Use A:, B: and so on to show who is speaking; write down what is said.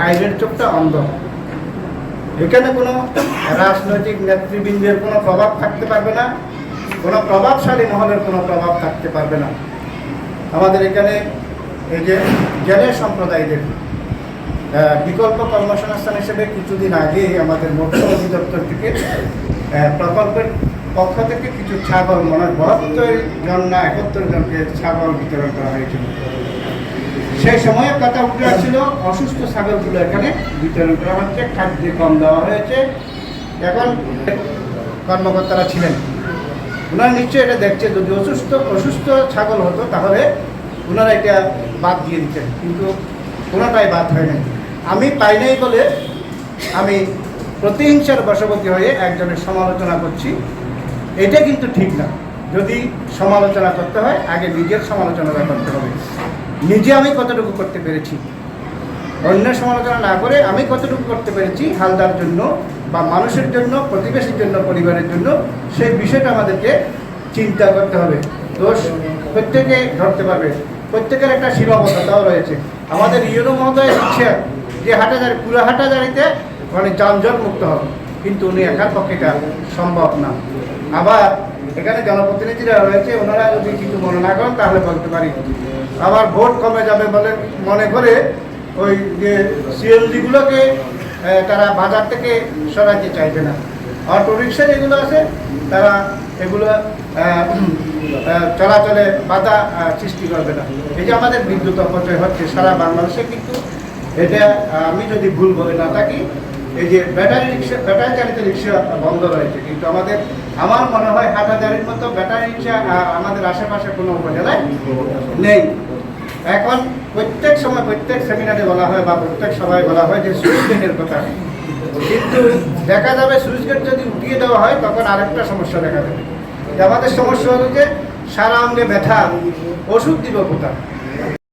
A: আইনের চোখটা অন্ধ। এখানে কোনো রাজনৈতিক নেতৃবৃন্দের কোনো প্রভাব থাকতে পারবে না, কোনো প্রভাবশালী মহলের কোনো প্রভাব থাকতে পারবে না। আমাদের এখানে এই যে জেলে সম্প্রদায়দের বিকল্প কর্মসংস্থান হিসেবে কিছুদিন আগে আমাদের মৎস্য অধিদপ্তর থেকে প্রকল্পের পক্ষ থেকে কিছু ছাগল, 72 জন না 71 জনকে ছাগল বিতরণ করা হয়েছিল। সেই সময়ে কথা উঠে আসছিল অসুস্থ ছাগলগুলো এখানে বিতরণ করা হচ্ছে, খাদ্যে কম দেওয়া হয়েছে। এখন কর্মকর্তারা ছিলেন, ওনারা নিশ্চয়ই এটা দেখছে, যদি অসুস্থ ছাগল হতো তাহলে ওনারা এটা বাদ দিয়ে দিতেন, কিন্তু কোনোটাই বাদ হয় নাই। আমি পাই নাই বলে আমি প্রতিহিংসার বশবর্তী হয়ে একজনের সমালোচনা করছি, এটা কিন্তু ঠিক না। যদি সমালোচনা করতে হয় আগে নিজের সমালোচনাটা করতে হবে। নিজে আমি কতটুকু করতে পেরেছি, অন্যের সমালোচনা না করে আমি কতটুকু করতে পেরেছি হালদার জন্য বা মানুষের জন্য, প্রতিবেশীর জন্য, পরিবারের জন্য, সেই বিষয়টা আমাদেরকে চিন্তা করতে হবে। দোষ প্রত্যেকে ধরতে পারবে, প্রত্যেকের একটা সীমাবদ্ধতাও রয়েছে। আমাদের ইউনো মহোদয় ইচ্ছা যে হাটাজারি, পুরো হাটাজারিতে মানে যানজট মুক্ত হবে, কিন্তু উনি একার পক্ষে এটা সম্ভব না। আবার এখানে জনপ্রতিনিধিরা রয়েছে, ওনারা যদি কিছু মনে না করেন তাহলে বলতে পারি। আবার ভোট কমে যাবে বলে মনে করে ওই যে সিএনজিগুলোকে তারা বাজার থেকে সরাতে চাইবে না। অটো রিক্সা যেগুলো আছে তারা এগুলো চলাচলে বাধা সৃষ্টি করবে না। এই যে আমাদের বিদ্যুৎ অপচয় হচ্ছে সারা বাংলাদেশে, কিন্তু এটা আমি যদি ভুল বলে না থাকি, এই যে ব্যাটারি চালিত রিক্সা বন্ধ রয়েছে, কিন্তু আমার মনে হয় হাটাজারির মতো ব্যাটারি রিক্সা আমাদের আশেপাশে কোনো উপজেলায় নেই। এখন প্রত্যেক সময় প্রত্যেক সেমিনারে বলা হয় বা প্রত্যেক সভায় বলা হয় যে সুইচ গেটের কথা, কিন্তু দেখা যাবে সুইচ গেট যদি উঠিয়ে দেওয়া হয় তখন আরেকটা সমস্যা দেখা যাবে। আমাদের সমস্যা হলো যে সারা অঙ্গে ব্যথা, ওষুধ দিব কোথায়?